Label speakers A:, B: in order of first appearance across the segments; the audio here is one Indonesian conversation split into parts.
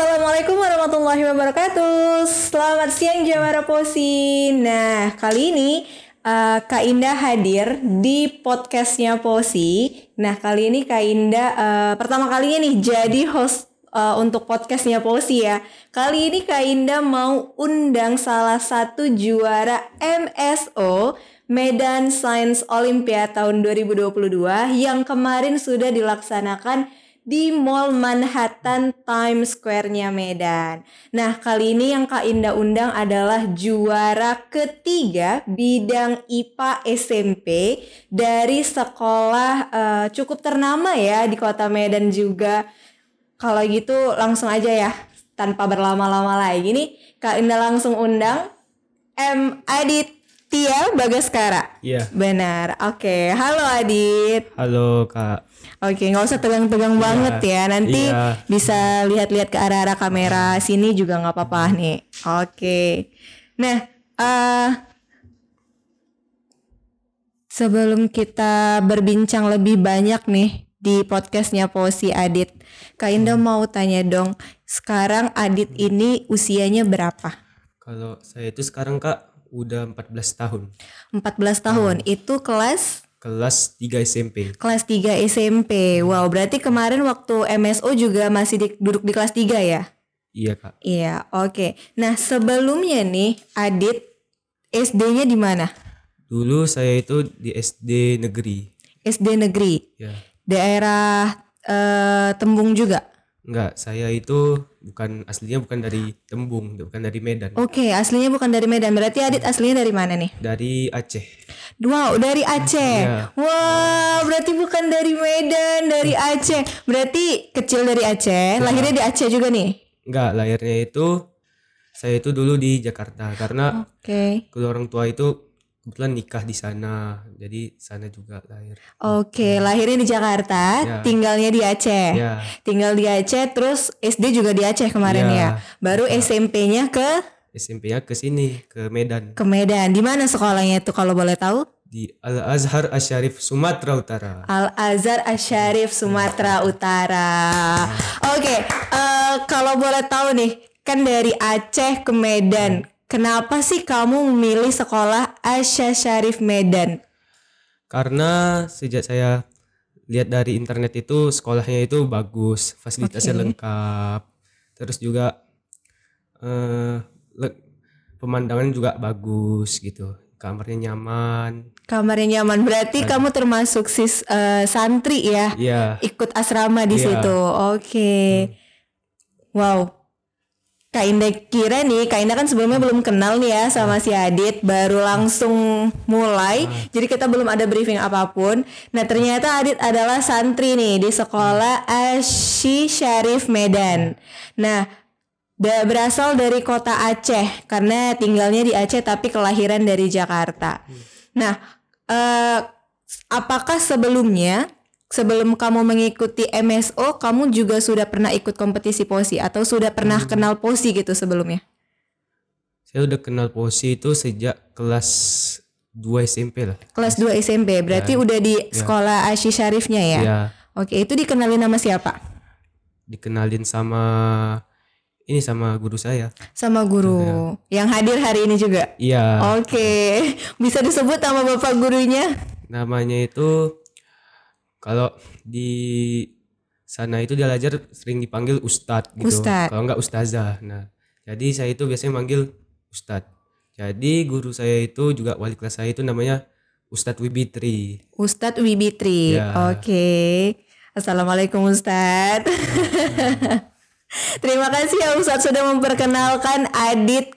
A: Assalamualaikum warahmatullahi wabarakatuh. Selamat siang Jawara Posi. Nah, kali ini Kak Indah hadir di podcastnya Posi. Nah, kali ini Kak Indah pertama kalinya nih jadi host untuk podcastnya Posi ya. Kali ini Kak Indah mau undang salah satu juara MSO Medan Science Olympiad tahun 2022 yang kemarin sudah dilaksanakan di Mall Manhattan Times Square-nya Medan. Nah, kali ini yang Kak Indah undang adalah juara ketiga bidang IPA SMP dari sekolah cukup ternama ya di kota Medan juga. Kalau gitu langsung aja ya, tanpa berlama-lama lagi nih, Kak Indah langsung undang Aditya Bagaskara.
B: Iya.
A: Benar. Oke, halo Adit.
B: Halo Kak.
A: Oke, nggak usah tegang-tegang banget ya. Nanti bisa lihat-lihat ke arah-arah kamera sini juga nggak apa-apa nih. Oke. Nah, sebelum kita berbincang lebih banyak nih di podcastnya Posi Adit, Kak Indah mau tanya dong, sekarang Adit ini usianya berapa?
B: Kalau saya itu sekarang Kak udah 14 tahun.
A: 14 tahun, itu kelas
B: 3 SMP.
A: Kelas 3 SMP. Wow, berarti kemarin waktu MSO juga masih duduk di kelas 3 ya?
B: Iya Kak.
A: Iya, oke. Nah, sebelumnya nih Adit SD-nya di mana?
B: Dulu saya itu di SD negeri.
A: SD negeri.
B: Ya.
A: Daerah Tembung juga?
B: Enggak, saya itu aslinya bukan dari Tembung, bukan dari Medan.
A: Oke, aslinya bukan dari Medan. Berarti Adit aslinya dari mana nih?
B: Dari Aceh.
A: Wow, dari Aceh.
B: Ya.
A: Wah, berarti bukan dari Medan, dari Aceh. Berarti kecil dari Aceh, lahirnya di Aceh juga nih?
B: Enggak, lahirnya itu saya itu dulu di Jakarta karena kedua orang tua itu kebetulan nikah di sana, jadi sana juga lahir.
A: Oke, lahirnya di Jakarta, tinggalnya di Aceh.
B: Ya.
A: Tinggal di Aceh, terus SD juga di Aceh kemarin ya. Baru SMP-nya ke
B: SMP-nya ke sini, ke Medan.
A: Ke Medan. Di mana sekolahnya itu kalau boleh tahu?
B: Di Al-Azhar Asy-Syarif Sumatera Utara.
A: Al-Azhar Asy-Syarif Sumatera Utara. Oke, kalau boleh tahu nih, kan dari Aceh ke Medan. Kenapa sih kamu memilih sekolah Asy-Syarif Medan?
B: Karena sejak saya lihat dari internet itu sekolahnya itu bagus, fasilitasnya lengkap. Terus juga pemandangan juga bagus gitu. Kamarnya nyaman.
A: Berarti kamu termasuk santri ya?
B: Iya.
A: Ikut asrama di situ. Oke. Wow. Kak Indah kira nih, Kak Indah kan sebelumnya belum kenal nih ya sama si Adit, baru langsung mulai, jadi kita belum ada briefing apapun. Nah, ternyata Adit adalah santri nih di sekolah Asy-Syarif Medan. Nah, berasal dari kota Aceh karena tinggalnya di Aceh tapi kelahiran dari Jakarta. Nah, apakah sebelum kamu mengikuti MSO, kamu juga sudah pernah ikut kompetisi Posi atau sudah pernah kenal Posi gitu sebelumnya?
B: Saya udah kenal Posi itu sejak kelas 2 SMP lah.
A: Kelas 2 SMP, berarti udah di sekolah Asy-Syarifnya ya?
B: Iya.
A: Oke, itu dikenalin nama siapa?
B: Dikenalin sama guru saya.
A: Sama guru yang hadir hari ini juga?
B: Iya.
A: Oke, bisa disebut nama bapak gurunya?
B: Namanya itu, kalau di sana itu dia belajar sering dipanggil Ustadz gitu. Kalau enggak Ustazah. Nah, jadi saya itu biasanya manggil Ustadz. Jadi guru saya itu juga wali kelas saya itu namanya Ustadz Wibitri.
A: Ustadz Wibitri.
B: Ya.
A: Oke. Assalamualaikum Ustadz. Terima kasih ya Ustadz sudah memperkenalkan Adit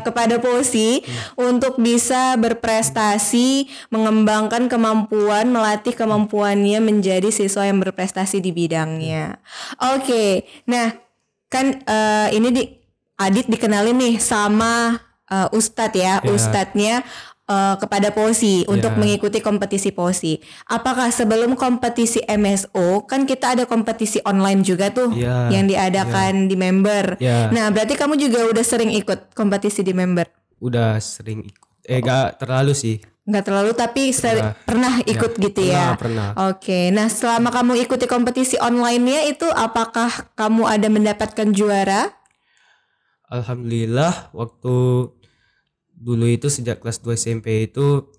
A: kepada Posi untuk bisa berprestasi, mengembangkan kemampuan, melatih kemampuannya menjadi siswa yang berprestasi di bidangnya. Oke, nah kan Adit dikenalin nih sama Ustadz ya, Ustadznya kepada Posi untuk mengikuti kompetisi Posi. Apakah sebelum kompetisi MSO kan kita ada kompetisi online juga tuh yang diadakan di member. Nah, berarti kamu juga udah sering ikut kompetisi di member?
B: Udah sering ikut. Gak terlalu sih.
A: Nggak terlalu, tapi pernah ikut gitu ya?
B: Pernah.
A: Oke, nah selama kamu ikuti kompetisi online-nya itu, apakah kamu ada mendapatkan juara?
B: Alhamdulillah, waktu dulu itu sejak kelas 2 SMP itu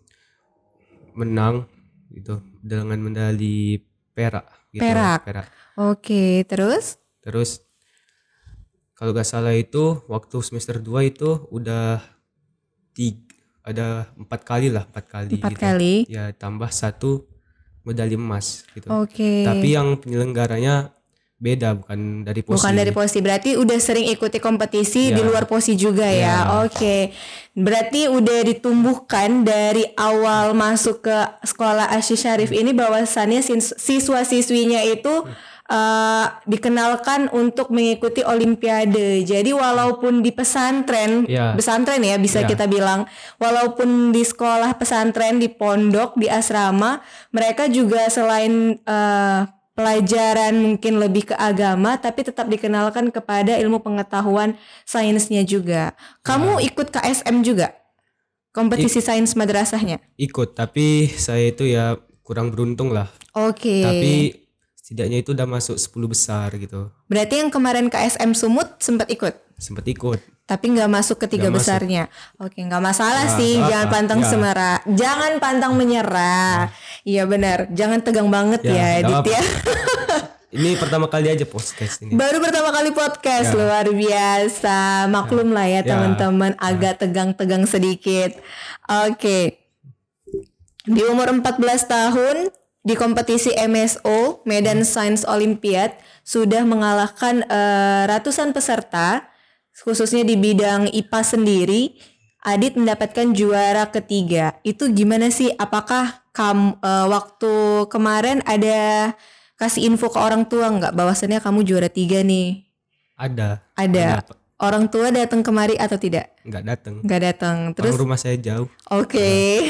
B: menang gitu dengan medali perak gitu.
A: Perak. Oke, terus
B: kalau gak salah itu waktu semester 2 itu udah ada 4 kali gitu. Ya tambah 1 medali emas gitu.
A: Oke.
B: Tapi yang penyelenggaranya beda, bukan dari POSI.
A: Berarti udah sering ikuti kompetisi di luar POSI juga ya. Oke. Berarti udah ditumbuhkan dari awal masuk ke sekolah Asy Syarif ini bahwasannya siswa-siswinya itu dikenalkan untuk mengikuti olimpiade. Jadi walaupun di pesantren ya bisa kita bilang, walaupun di sekolah pesantren, di pondok, di asrama, mereka juga selain pelajaran mungkin lebih ke agama, tapi tetap dikenalkan kepada ilmu pengetahuan sainsnya juga. Kamu ikut KSM juga? Kompetisi sains madrasahnya?
B: Ikut, tapi saya itu ya kurang beruntung lah.
A: Oke.
B: Tapi setidaknya itu udah masuk 10 besar gitu.
A: Berarti yang kemarin KSM Sumut sempat ikut?
B: Sempat ikut.
A: Tapi nggak masuk ke 3 besarnya. Oke, nggak masalah sih. Jangan pantang semerah. Jangan pantang menyerah. Iya benar. Jangan tegang banget ya Dit ya.
B: Ini pertama kali aja podcast ini.
A: Baru pertama kali podcast, luar biasa. Maklum lah ya teman-teman, agak tegang-tegang sedikit. Oke. Di umur 14 tahun di kompetisi MSO Medan Science Olympiad sudah mengalahkan ratusan peserta, khususnya di bidang IPA sendiri. Adit mendapatkan juara ketiga. Itu gimana sih? Apakah waktu kemarin ada kasih info ke orang tua nggak bahwasannya kamu juara 3 nih?
B: Ada.
A: Orang tua datang kemari atau tidak?
B: Nggak
A: datang. Terus
B: rumah saya jauh.
A: Oke.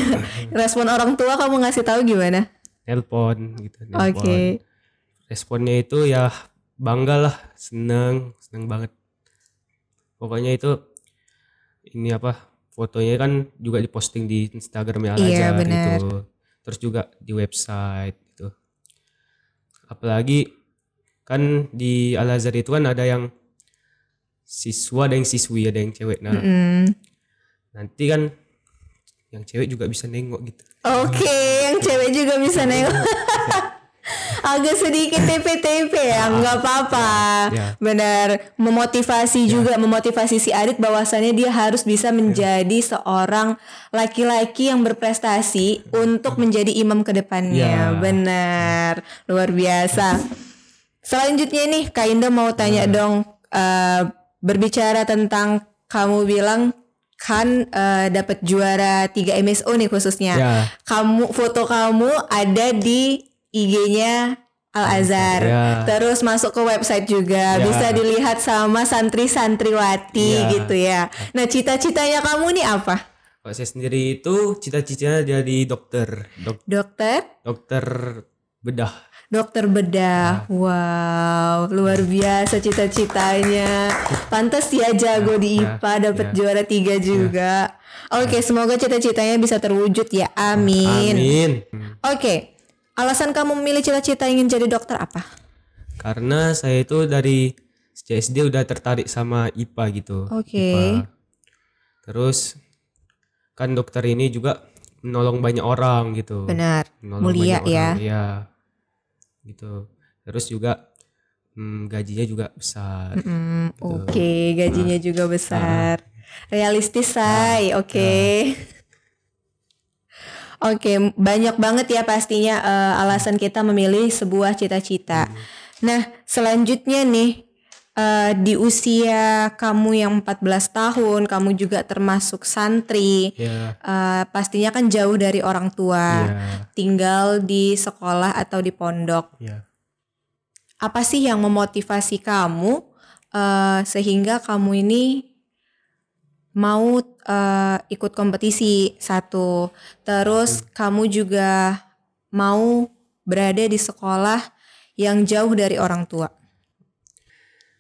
A: Respon orang tua kamu ngasih tahu gimana?
B: Nelpon gitu.
A: Oke.
B: Responnya itu ya bangga lah, seneng banget. Pokoknya itu ini fotonya kan juga diposting di Instagramnya Al-Azhar gitu. Terus juga di website gitu. Apalagi kan di Al-Azhar itu kan ada yang siswa, ada yang siswi, ada yang cewek. Nah, nanti kan yang cewek juga bisa nengok gitu.
A: Oke, yang cewek juga bisa nengok. Agak sedikit TP-TP ya, nggak apa-apa. Benar, memotivasi juga, memotivasi si Adit bahwasannya dia harus bisa menjadi seorang laki-laki yang berprestasi untuk menjadi imam ke depannya. Benar, luar biasa. Selanjutnya nih, Kak Indah mau tanya dong, berbicara tentang kamu bilang kan dapat juara 3 MSO nih khususnya. Foto kamu ada di IG-nya Al-Azhar. Terus masuk ke website juga, bisa dilihat sama santri-santriwati gitu ya. Nah, cita-citanya kamu nih apa?
B: Kalau saya sendiri itu cita-citanya jadi dokter. Dokter bedah.
A: Dokter bedah. Wow, luar biasa cita-citanya. Pantas ya jago di IPA, dapat juara 3 juga. Oke, semoga cita-citanya bisa terwujud ya. Amin. Oke. Alasan kamu memilih cita-cita ingin jadi dokter apa?
B: Karena saya itu dari sejak SD udah tertarik sama IPA gitu.
A: Oke.
B: Terus kan dokter ini juga menolong banyak orang gitu.
A: Benar. Mulia ya.
B: Iya. Gitu. Terus juga gajinya juga besar. Gitu.
A: Oke, gajinya juga besar. Realistis, say. Oke. Oke, banyak banget ya pastinya alasan kita memilih sebuah cita-cita. Nah, selanjutnya nih, di usia kamu yang 14 tahun, kamu juga termasuk santri. Pastinya kan jauh dari orang tua, tinggal di sekolah atau di pondok. Apa sih yang memotivasi kamu sehingga kamu ini mau ikut kompetisi satu, terus kamu juga mau berada di sekolah yang jauh dari orang tua?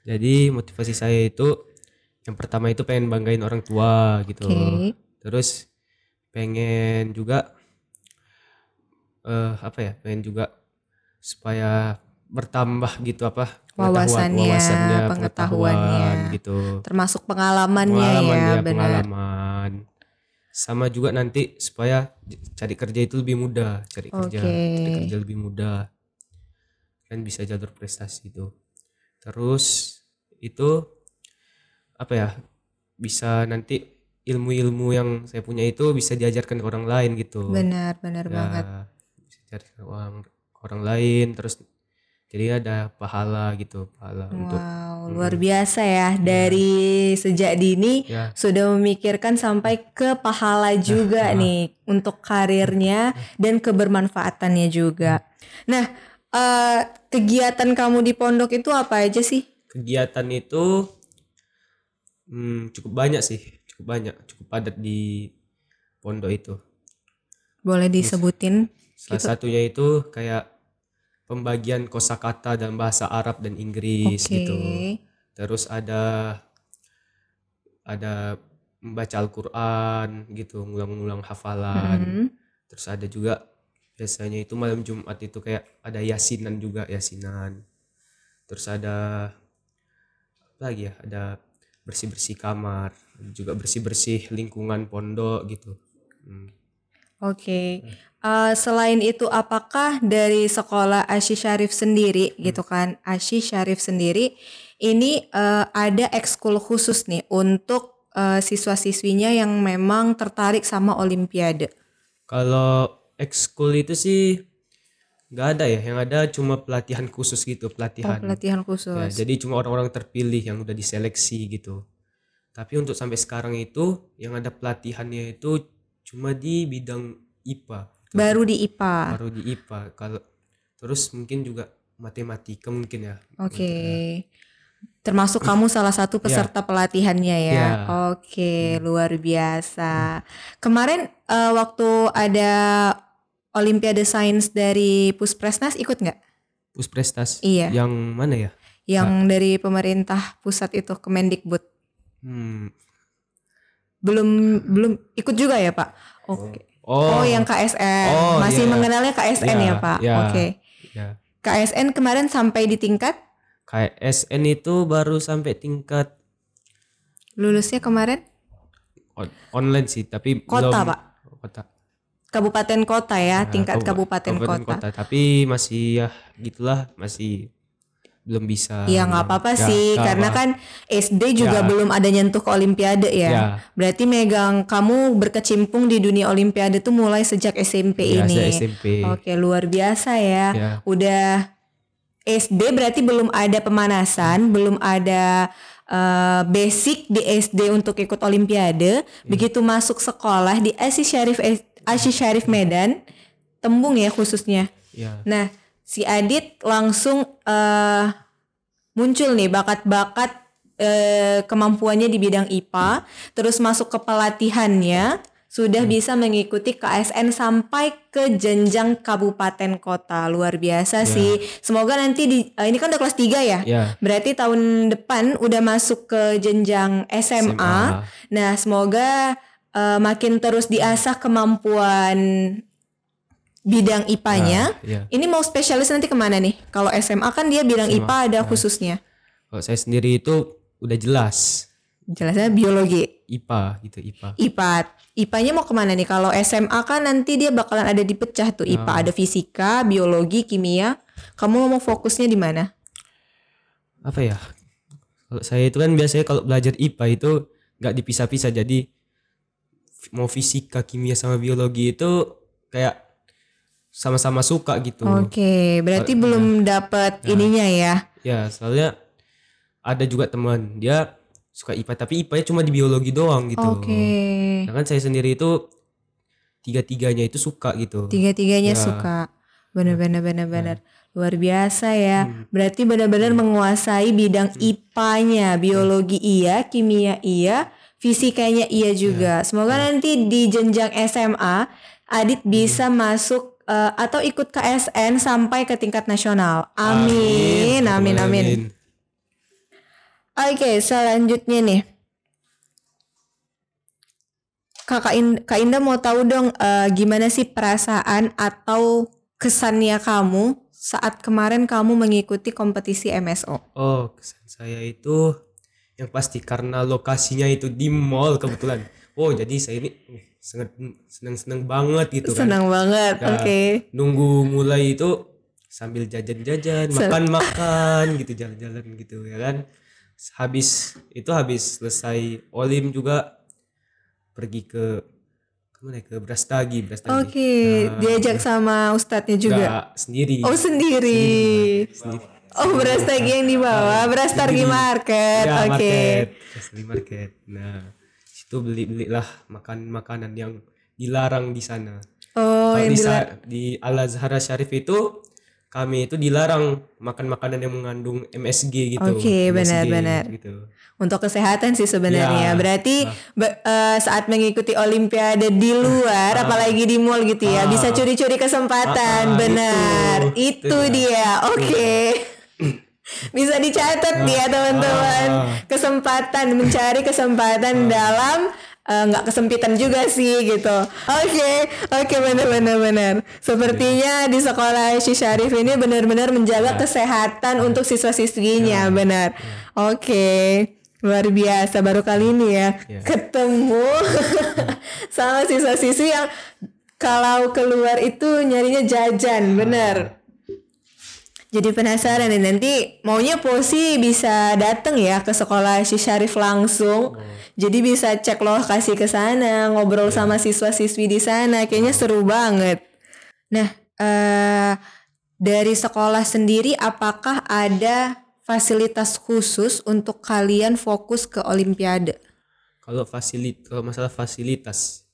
B: Jadi motivasi saya itu yang pertama itu pengen banggain orang tua gitu. Terus pengen juga pengen juga supaya bertambah gitu
A: wawasannya,
B: pengetahuan gitu.
A: Termasuk pengalamannya ya, benar.
B: Pengalaman. Sama juga nanti supaya cari kerja itu lebih mudah, cari kerja lebih mudah. Kan bisa jalur prestasi itu. Terus itu bisa nanti ilmu-ilmu yang saya punya itu bisa diajarkan ke orang lain gitu.
A: Benar banget.
B: Bisa diajarkan ke orang lain, terus jadi ada pahala untuk
A: luar biasa ya. Dari sejak dini sudah memikirkan sampai ke pahala juga nih untuk karirnya dan kebermanfaatannya juga. Nah, kegiatan kamu di pondok itu apa aja sih?
B: Kegiatan itu cukup banyak, cukup padat di pondok itu.
A: Boleh disebutin?
B: Salah satunya itu kayak pembagian kosakata dalam bahasa Arab dan Inggris gitu. Terus ada membaca Al-Quran gitu, ngulang-ngulang hafalan. Terus ada juga biasanya itu malam Jumat itu kayak ada yasinan. Terus ada apa lagi ya? Ada bersih-bersih kamar, juga bersih-bersih lingkungan pondok gitu.
A: Selain itu, apakah dari sekolah Asy Syarif sendiri gitu kan, Asy Syarif sendiri ini ada ekskul khusus nih untuk siswa-siswinya yang memang tertarik sama Olimpiade?
B: Kalau ekskul itu sih nggak ada ya, yang ada cuma pelatihan khusus gitu, pelatihan
A: khusus.
B: Ya, jadi cuma orang-orang terpilih yang udah diseleksi gitu. Tapi untuk sampai sekarang itu yang ada pelatihannya itu cuma di bidang IPA.
A: Baru di IPA.
B: Kalau terus mungkin juga matematika mungkin ya.
A: Termasuk kamu salah satu peserta pelatihannya ya. Luar biasa. Kemarin waktu ada Olimpiade Sains dari Puspresnas ikut nggak?
B: Puspresnas?
A: Iya.
B: Yang mana ya?
A: Yang dari pemerintah pusat itu, Kemendikbud. Belum ikut juga ya Pak? Yang KSN. Masih mengenalnya KSN ya Pak? KSN kemarin sampai di tingkat?
B: KSN itu baru sampai tingkat.
A: Lulusnya kemarin?
B: Online sih, tapi
A: kota
B: belum.
A: Pak? Kabupaten kota ya, tingkat kabupaten kota.
B: Tapi masih ya gitulah, masih belum bisa.
A: Ya nggak apa-apa sih, karena kan SD juga belum ada nyentuh ke Olimpiade ya. Berarti megang kamu berkecimpung di dunia Olimpiade tuh mulai sejak SMP ini.
B: SMP.
A: Luar biasa ya. Udah SD berarti belum ada pemanasan, belum ada basic di SD untuk ikut Olimpiade. Begitu masuk sekolah di Asy Syarif Medan, Tembung ya khususnya. Nah, si Adit langsung muncul nih bakat-bakat kemampuannya di bidang IPA, terus masuk ke pelatihannya, sudah bisa mengikuti KSN sampai ke jenjang kabupaten kota. Luar biasa sih. Semoga nanti ini kan udah kelas 3 ya. Berarti tahun depan udah masuk ke jenjang SMA. Nah, semoga makin terus diasah kemampuan bidang IPA-nya. Ini mau spesialis nanti kemana nih? Kalau SMA kan dia bidang IPA ada khususnya.
B: Kalau saya sendiri itu udah jelas.
A: Jelasnya biologi.
B: IPA gitu, IPA.
A: IPA-nya mau kemana nih? Kalau SMA kan nanti dia bakalan ada dipecah tuh IPA. Ada fisika, biologi, kimia. Kamu mau fokusnya di mana?
B: Apa ya? Kalau saya itu kan biasanya kalau belajar IPA itu nggak dipisah-pisah. Jadi mau fisika, kimia sama biologi itu kayak sama-sama suka gitu.
A: Berarti belum dapat ininya ya?
B: Ya, soalnya ada juga teman dia suka IPA tapi IPA-nya cuma di biologi doang gitu. Nah kan saya sendiri itu tiga-tiganya itu suka gitu.
A: Tiga-tiganya suka. Benar. Luar biasa ya. Berarti benar-benar menguasai bidang IPA-nya, biologi iya, kimia iya, fisikanya iya juga. Semoga nanti di jenjang SMA Adit bisa masuk atau ikut KSN sampai ke tingkat nasional. Amin. Oke, selanjutnya nih. Kak Indah mau tahu dong gimana sih perasaan atau kesannya kamu saat kemarin kamu mengikuti kompetisi MSO?
B: Oh, kesan saya itu yang pasti karena lokasinya itu di mall kebetulan. Oh, jadi saya ini sangat senang banget gitu kan.
A: Senang banget,
B: Nah,
A: oke.
B: nunggu mulai itu sambil jajan-jajan, makan-makan gitu, jalan-jalan gitu ya kan. Habis selesai Olim juga pergi ke kemana ya? Ke Brastagi.
A: Oke,
B: Nah,
A: diajak sama ustadznya juga.
B: enggak sendiri.
A: Oh, sendiri.
B: Sendiri.
A: Oh, Brastagi yang di bawah, Brastagi
B: Sendiri.
A: Market.
B: Ya,
A: Oke.
B: Brastagi Market. Nah, situ belilah makanan yang dilarang di sana.
A: Oh,
B: Kalau
A: yang
B: di Al Azhar Syarif itu kami itu dilarang makan makanan yang mengandung MSG gitu.
A: Oke,
B: MSG
A: benar-benar.
B: gitu.
A: Untuk kesehatan sih sebenarnya.
B: Ya.
A: Berarti saat mengikuti Olimpiade di luar, apalagi di mall gitu ya, bisa curi-curi kesempatan. Benar, itu dia. Oke. Bisa dicatat dia teman-teman. Kesempatan, mencari kesempatan dalam nggak kesempitan juga sih gitu. Oke, benar. Sepertinya di sekolah Syekh Syarif ini benar-benar menjaga kesehatan untuk siswa-siswinya, benar. Oke. Luar biasa, baru kali ini ya ketemu sama siswa-siswi yang kalau keluar itu nyarinya jajan, bener. Jadi penasaran nih, nanti maunya Posi bisa dateng ya ke sekolah Syekh Syarif langsung. Jadi bisa cek lokasi ke sana, ngobrol sama siswa-siswi di sana, kayaknya seru banget. Nah, dari sekolah sendiri apakah ada fasilitas khusus untuk kalian fokus ke Olimpiade?
B: Kalau masalah fasilitas,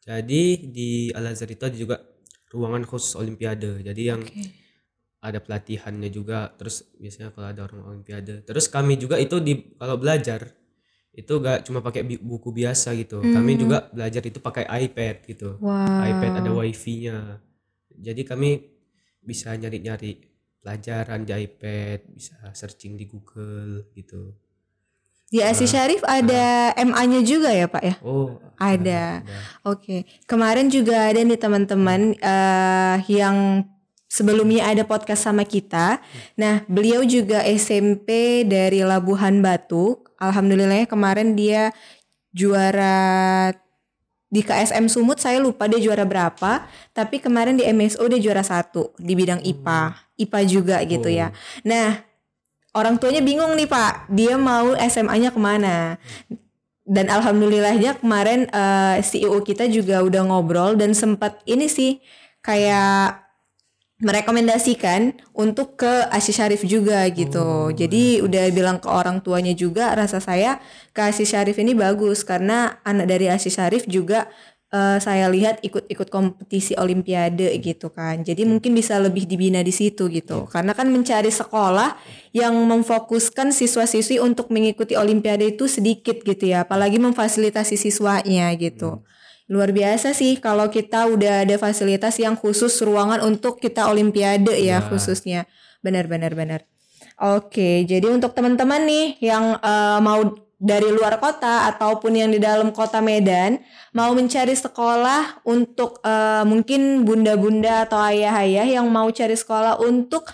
B: jadi di Al Azhar itu ada juga ruangan khusus Olimpiade. Jadi yang ada pelatihannya juga. Terus biasanya kalau ada orang Olimpiade. Terus kami juga itu kalau belajar itu gak cuma pakai buku biasa gitu. Kami juga belajar itu pakai iPad gitu.
A: Wow.
B: iPad ada wifi-nya. Jadi kami bisa nyari-nyari pelajaran di iPad, bisa searching di Google gitu.
A: Di Syekh Syarif ada MA-nya juga ya Pak ya?
B: Oh,
A: ada. Oke. Kemarin juga ada nih teman-teman yang sebelumnya ada podcast sama kita. Nah, beliau juga SMP dari Labuhan Batu. Alhamdulillah kemarin dia juara di KSM Sumut, saya lupa dia juara berapa. Tapi kemarin di MSO dia juara 1 di bidang IPA juga gitu ya. Nah, orang tuanya bingung nih Pak, dia mau SMA-nya kemana. Dan alhamdulillahnya kemarin CEO kita juga udah ngobrol dan sempat ini sih kayak merekomendasikan untuk ke Syekh Syarif juga gitu. Jadi udah bilang ke orang tuanya juga, rasa saya ke Syekh Syarif ini bagus karena anak dari Syekh Syarif juga saya lihat ikut kompetisi Olimpiade gitu kan. Jadi mungkin bisa lebih dibina di situ gitu. Karena kan mencari sekolah yang memfokuskan siswa-siswi untuk mengikuti Olimpiade itu sedikit gitu ya. Apalagi memfasilitasi siswanya gitu. Luar biasa sih kalau kita udah ada fasilitas yang khusus ruangan untuk kita Olimpiade ya khususnya. Benar. Oke, jadi untuk teman-teman nih yang mau dari luar kota ataupun yang di dalam kota Medan mau mencari sekolah untuk mungkin bunda-bunda atau ayah-ayah yang mau cari sekolah untuk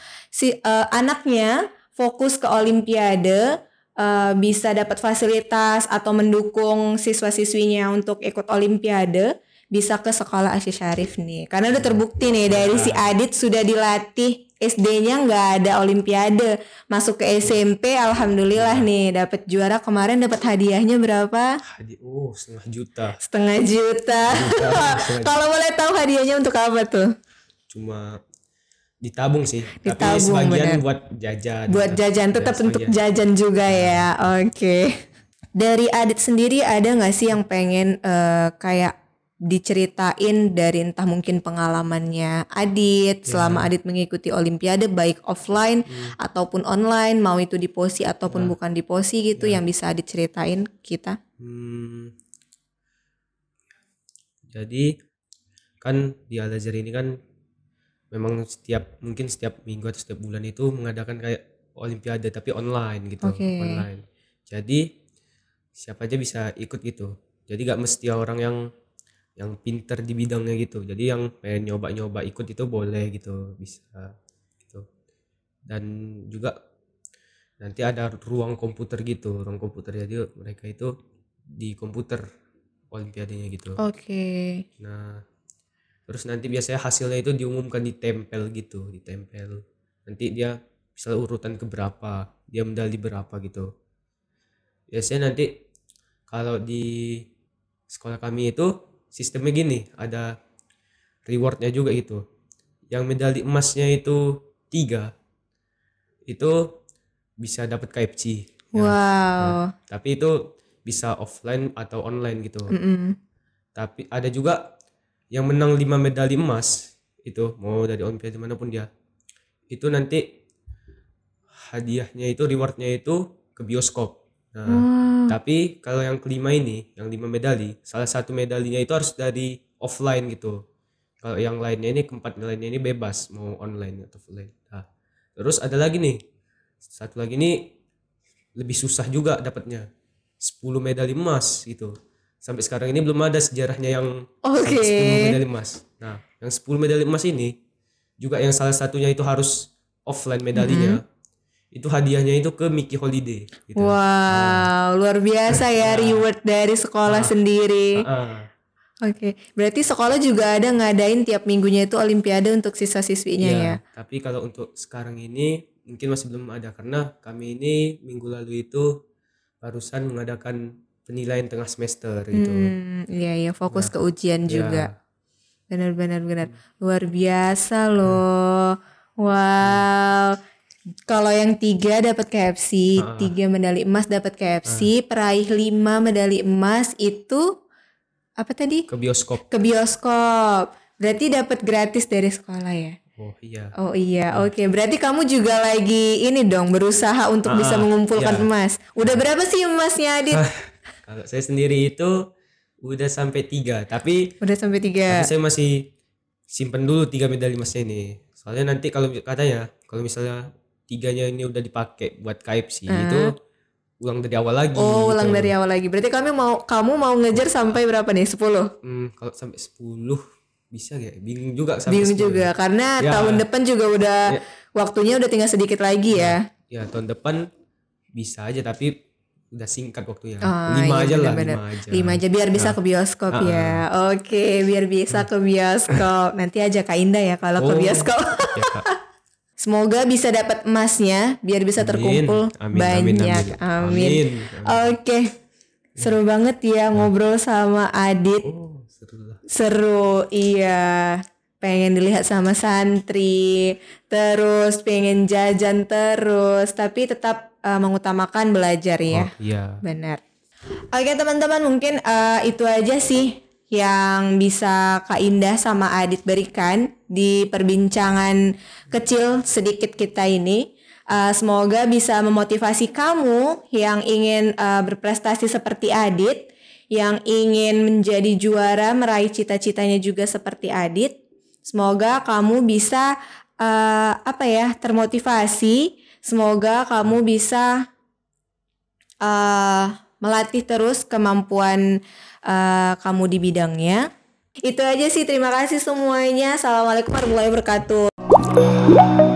A: anaknya fokus ke Olimpiade, bisa dapat fasilitas atau mendukung siswa-siswinya untuk ikut Olimpiade, bisa ke sekolah Syekh Syarif nih. Karena udah terbukti nih dari si Adit sudah dilatih SD-nya nggak ada Olimpiade, masuk ke SMP alhamdulillah nih dapat juara. Kemarin dapat hadiahnya berapa?
B: Setengah juta.
A: Kalau boleh tahu hadiahnya untuk apa tuh?
B: Cuma ditabung sih,
A: ditabung,
B: tapi sebagian
A: bener.
B: buat jajan.
A: Buat jajan, tetap untuk jajan juga ya. Oke. Dari Adit sendiri ada nggak sih yang pengen kayak diceritain dari entah mungkin pengalamannya Adit selama Adit mengikuti Olimpiade baik offline ataupun online, mau itu di POSI ataupun bukan di POSI gitu, yang bisa Adit ceritain kita?
B: Jadi kan di Al Azhar ini kan memang setiap minggu atau setiap bulan itu mengadakan kayak Olimpiade tapi online gitu. Online. Jadi siapa aja bisa ikut gitu. Jadi gak mesti orang yang yang pinter di bidangnya gitu. Jadi yang pengen nyoba-nyoba ikut itu boleh gitu, bisa gitu. Dan juga nanti ada ruang komputer gitu, ruang komputer, jadi mereka itu di komputer olimpiadanya gitu. Nah terus nanti biasanya hasilnya itu diumumkan, ditempel gitu, ditempel nanti dia misalnya urutan keberapa, dia medali berapa gitu. Biasanya nanti kalau di sekolah kami itu sistemnya gini, ada rewardnya juga gitu. Yang medali emasnya itu 3 itu bisa dapat KFC.
A: Wow.
B: Nah, tapi itu bisa offline atau online gitu. Tapi ada juga yang menang 5 medali emas itu, mau dari olimpiade manapun dia, itu nanti hadiahnya itu, rewardnya itu ke bioskop. Nah, tapi kalau yang kelima ini, yang 5 medali, salah satu medalinya itu harus dari offline gitu. Kalau yang lainnya ini, keempat lainnya ini bebas mau online atau offline. Nah, terus ada lagi nih, satu lagi nih lebih susah juga dapatnya, 10 medali emas gitu. Sampai sekarang ini belum ada sejarahnya yang 10 medali emas. Nah, yang 10 medali emas ini juga yang salah satunya itu harus offline medalinya. Itu hadiahnya itu ke Mickey Holiday gitu.
A: Wow, luar biasa ya reward dari sekolah sendiri. Berarti sekolah juga ada ngadain tiap minggunya itu olimpiade untuk siswa-siswinya ya.
B: Tapi kalau untuk sekarang ini mungkin masih belum ada, karena kami ini minggu lalu itu barusan mengadakan penilaian tengah semester gitu.
A: Iya, fokus ke ujian juga. Benar. Luar biasa loh. Wow. Kalau yang 3 dapat KFC, 3 medali emas dapat KFC, peraih 5 medali emas itu apa tadi?
B: Ke bioskop.
A: Berarti dapat gratis dari sekolah ya?
B: Oh
A: iya. Oke. Berarti kamu juga lagi ini dong, berusaha untuk bisa mengumpulkan emas. Udah berapa sih emasnya, Adit?
B: Kalau saya sendiri itu udah sampai 3, tapi
A: tapi
B: saya masih simpen dulu 3 medali emasnya ini. Soalnya nanti kalau katanya kalau misalnya 3-nya ini udah dipakai buat KFC itu ulang dari awal lagi.
A: Ulang dari awal lagi. Berarti kamu mau ngejar sampai berapa nih? 10?
B: Kalau sampai 10 bisa gak? Bingung juga
A: sampai 10. Juga karena tahun depan juga udah waktunya udah tinggal sedikit lagi ya.
B: Ya, tahun depan bisa aja tapi udah singkat waktunya. 5 aja lah. 5
A: aja biar bisa ke bioskop ya. Oke, biar bisa ke bioskop. Nanti aja Kak Indah ya kalau ke bioskop. Semoga bisa dapat emasnya biar bisa terkumpul banyak. Amin. Oke. Seru banget ya ngobrol sama Adit. Seru, iya. Pengen dilihat sama santri, terus pengen jajan terus, tapi tetap mengutamakan belajar ya.
B: Iya.
A: Benar. Oke teman-teman, mungkin itu aja sih yang bisa Kak Indah sama Adit berikan di perbincangan kecil sedikit kita ini. Semoga bisa memotivasi kamu yang ingin berprestasi seperti Adit, yang ingin menjadi juara, meraih cita-citanya juga seperti Adit. Semoga kamu bisa termotivasi. Semoga kamu bisa melatih terus kemampuan kamu di bidangnya. Itu aja sih, terima kasih semuanya. Assalamualaikum warahmatullahi wabarakatuh.